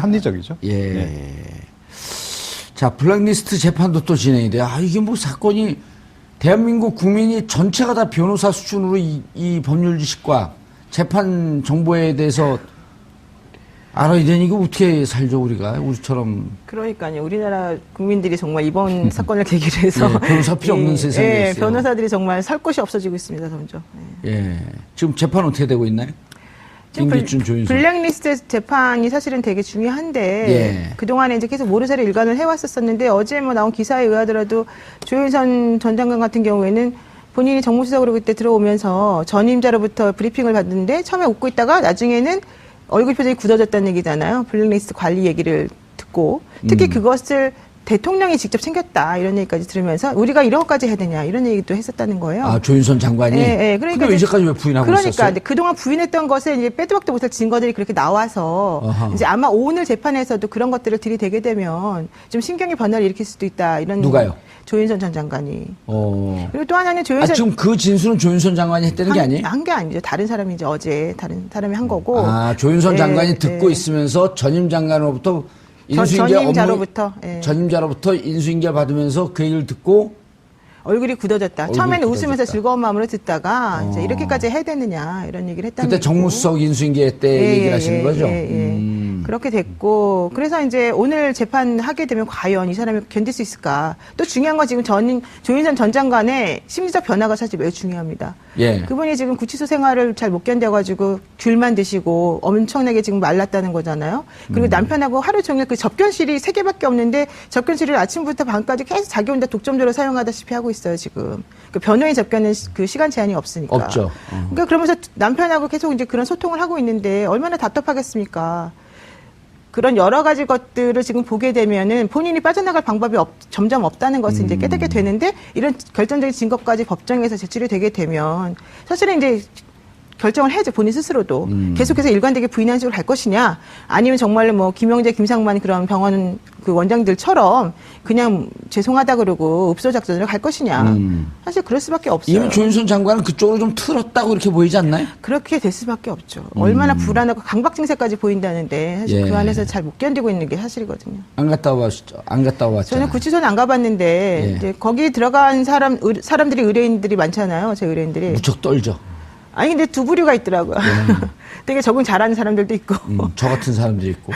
합리적이죠. 예. 네. 자, 블랙리스트 재판도 또 진행이 돼요. 아, 이게 뭐 사건이 대한민국 국민이 전체가 다 변호사 수준으로 이 법률 지식과 재판 정보에 대해서 알아야 되니 이거 어떻게 살죠 우리가 우리처럼. 그러니까요. 우리나라 국민들이 정말 이번 사건을 계기로 해서 예, 변호사 필요 없는 세상이 됐어요. 변호사들이 정말 살 곳이 없어지고 있습니다. 점점. 예. 지금 재판 어떻게 되고 있나요? 김기춘, 조윤선. 블랙리스트 재판이 사실은 되게 중요한데 그동안에 이제 계속 모르쇠로 일관을 해왔었는데 어제 뭐 나온 기사에 의하더라도 조윤선 전 장관 같은 경우에는 본인이 정무수석으로 그때 들어오면서 전임자로부터 브리핑을 받는데 처음에 웃고 있다가 나중에는 얼굴 표정이 굳어졌다는 얘기잖아요. 블랙리스트 관리 얘기를 듣고 특히 그것을 대통령이 직접 챙겼다 이런 얘기까지 들으면서 우리가 이런 것까지 해야 되냐 이런 얘기도 했었다는 거예요. 아, 조윤선 장관이? 네, 그러니까 이제까지 왜 부인하고 있었어요? 그러니까 그동안 부인했던 것에 이제 빼도 박도 못할 증거들이 그렇게 나와서 이제 아마 오늘 재판에서도 그런 것들을 들이대게 되면 좀 심경의 변화를 일으킬 수도 있다 이런. 누가요? 조윤선 전 장관이. 그리고 또 하나는 조윤선. 지금 그 진술은 조윤선 장관이 했다는 게 아니에요? 한 게 아니죠. 다른 사람이 이제 어제 다른 사람이 한 거고. 아, 조윤선 장관이 듣고 있으면서 전임 장관으로부터 전임자로부터 인수인계 받으면서 그 얘기를 듣고 얼굴이 굳어졌다. 처음에는 웃으면서 즐거운 마음으로 듣다가 이제 이렇게까지 해야 되느냐 이런 얘기를 했다는 그때 정무수석 인수인계 때 얘기를 하시는 거죠? 그렇게 됐고 그래서 이제 오늘 재판하게 되면 과연 이 사람이 견딜 수 있을까? 또 중요한 건 지금 조윤선 전 장관의 심리적 변화가 사실 매우 중요합니다. 그분이 지금 구치소 생활을 잘 못 견뎌가지고 귤만 드시고 엄청나게 지금 말랐다는 거잖아요. 그리고 남편하고 하루 종일 그 접견실이 3개밖에 없는데 접견실을 아침부터 밤까지 계속 자기 혼자 독점적으로 사용하다시피 하고 있어요 지금. 그 변호인 접견은 그 시간 제한이 없으니까. 없죠. 그러니까 그러면서 남편하고 계속 이제 그런 소통을 하고 있는데 얼마나 답답하겠습니까? 그런 여러 가지 것들을 지금 보게 되면은 본인이 빠져나갈 방법이 점점 없다는 것을 이제 깨닫게 되는데 이런 결정적인 증거까지 법정에서 제출이 되게 되면 사실은 이제 결정을 해야죠. 본인 스스로도. 계속해서 일관되게 부인하는 식으로 갈 것이냐 아니면 정말로 뭐 김영재, 김상만 그런 병원 그 원장들처럼 그냥 죄송하다 그러고 읍소작전으로 갈 것이냐. 사실 그럴 수밖에 없어요. 이미 조윤선 장관은 그쪽으로 좀 틀었다고 이렇게 보이지 않나요? 그렇게 될 수밖에 없죠. 얼마나 불안하고 강박 증세까지 보이는다는데 사실 그 안에서 잘 못 견디고 있는 게 사실이거든요. 안 갔다 와봤죠? 안 갔다 와봤죠? 저는 구치소는 안 가봤는데 이제 거기 들어간 사람들이 의뢰인들이 많잖아요. 제 의뢰인들이. 무척 떨죠. 아니 근데 두 부류가 있더라고요. 되게 적응 잘하는 사람들도 있고 저 같은 사람도 있고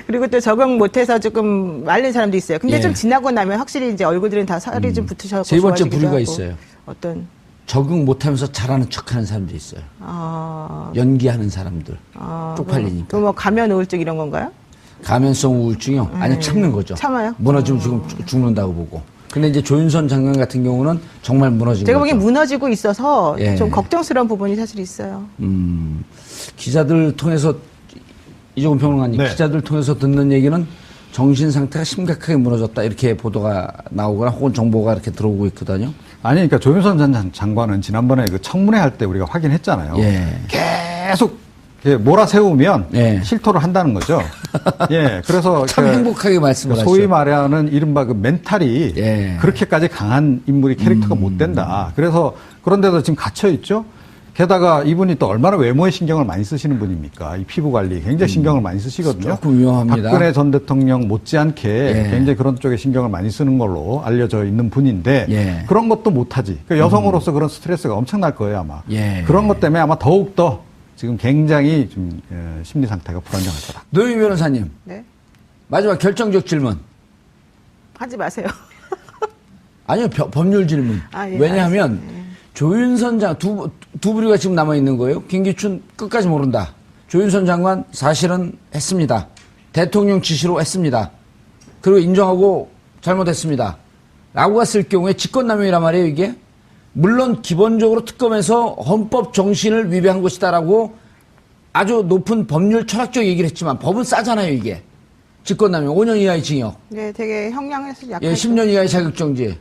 그리고 또 적응 못해서 조금 말린 사람도 있어요. 근데 좀 지나고 나면 확실히 이제 얼굴들은 다 살이 좀 붙으셔서 세 번째 부류가 있어요. 어떤 적응 못하면서 잘하는 척하는 사람도 있어요. 연기하는 사람들 쪽팔리니까. 그럼 뭐 가면 우울증 이런 건가요? 가면성 우울증이요? 아니 참는 거죠. 참아요? 무너지면 지금 죽는다고 보고. 근데 이제 조윤선 장관 같은 경우는 정말 무너진 제가 거죠. 보기엔 무너지고 있어서 좀 걱정스러운 부분이 사실 있어요. 기자들 통해서 이종훈 평론가님 기자들 통해서 듣는 얘기는 정신 상태가 심각하게 무너졌다 이렇게 보도가 나오거나 혹은 정보가 이렇게 들어오고 있거든요. 아니 그러니까 조윤선 전 장관은 지난번에 그 청문회 할 때 우리가 확인했잖아요. 계속 몰아세우면 실토를 한다는 거죠. 그래서 참 행복하게 말씀을 하시죠. 소위 말하는 이른바 그 멘탈이 그렇게까지 강한 인물이 캐릭터가 못 된다. 그래서 그런데도 지금 갇혀 있죠. 게다가 이분이 또 얼마나 외모에 신경을 많이 쓰시는 분입니까? 이 피부 관리 굉장히 신경을 많이 쓰시거든요. 조금 위험합니다. 박근혜 전 대통령 못지않게 굉장히 그런 쪽에 신경을 많이 쓰는 걸로 알려져 있는 분인데 그런 것도 못하지. 그러니까 여성으로서 그런 스트레스가 엄청날 거예요 아마. 그런 것 때문에 아마 더욱더 지금 굉장히 좀 심리 상태가 불안정할 거다. 노영희 변호사님. 네. 마지막 결정적 질문. 하지 마세요. 아니요, 법률 질문. 왜냐하면 조윤선 두 부류가 지금 남아 있는 거예요. 김기춘 끝까지 모른다. 조윤선 장관 사실은 했습니다. 대통령 지시로 했습니다. 그리고 인정하고 잘못했습니다. 라고 갔을 경우에 직권남용이란 말이에요, 이게. 물론 기본적으로 특검에서 헌법 정신을 위배한 것이다라고 아주 높은 법률 철학적 얘기를 했지만 법은 싸잖아요, 이게. 직권남용 5년 이하의 징역. 네, 되게 형량에서 약간 10년 이하의 자격정지.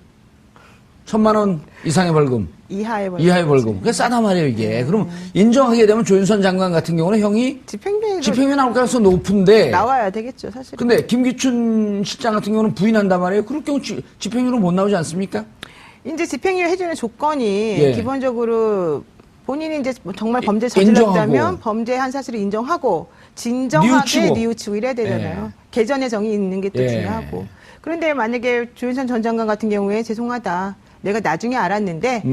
1,000만 원 이상의 벌금. 이하의 벌금. 그게 싸단 말이에요, 이게. 그럼 인정하게 되면 조윤선 장관 같은 경우는 형이 집행유예 나올 가능성이 높은데. 나와야 되겠죠, 사실. 근데 김기춘 실장 같은 경우는 부인한단 말이에요. 그럴 경우 집행유예로 못 나오지 않습니까? 이제 집행유예 해주는 조건이 기본적으로 본인이 이제 정말 범죄 저질렀다면 범죄한 사실을 인정하고 진정하게 뉘우치고 이래야 되잖아요. 예. 개전의 정이 있는 게 또 예. 중요하고. 그런데 만약에 조윤선 전 장관 같은 경우에 죄송하다. 내가 나중에 알았는데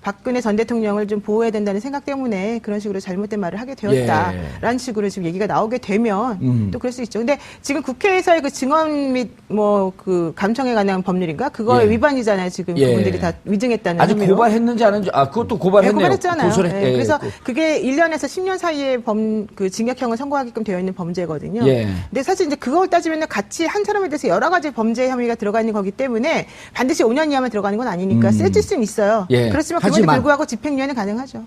박근혜 전 대통령을 좀 보호해야 된다는 생각 때문에 그런 식으로 잘못된 말을 하게 되었다라는 식으로 지금 얘기가 나오게 되면 또 그럴 수 있죠. 근데 지금 국회에서의 그 증언 및 뭐 그 감청에 관한 법률인가 그거의 위반이잖아요. 지금 그분들이 다 위증했다는 아직 혐의로. 고발했는지 안 했는지 그것도 고발했네요. 고발했잖아요. 고소를 그래서 그게 1년에서 10년 사이에 그 징역형을 선고하게끔 되어 있는 범죄거든요. 근데 사실 이제 그걸 따지면 같이 한 사람에 대해서 여러 가지 범죄 혐의가 들어가 있는 거기 때문에 반드시 5년 이하만 들어가는 건 아니니까 세질 수는 있어요. 그렇지만 그것에 불구하고 집행유예는 가능하죠.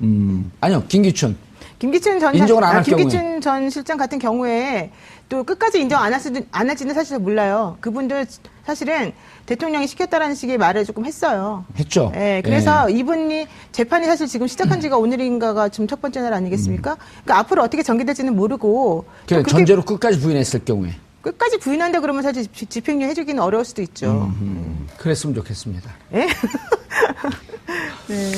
아니요, 김기춘 인정을 안 할 김기춘 전 실장 같은 경우에 또 끝까지 인정 안 할지는 사실 몰라요. 그분들 사실은 대통령이 시켰다라는 식의 말을 조금 했어요. 했죠. 네, 그래서 이분이 재판이 사실 지금 시작한 지가 오늘인가가 지금 첫 번째 날 아니겠습니까? 그러니까 앞으로 어떻게 전개될지는 모르고 그래, 전제로 끝까지 부인했을 경우에 끝까지 부인한다 그러면 사실 집행유예 해주기는 어려울 수도 있죠. 그랬으면 좋겠습니다. 네. 네.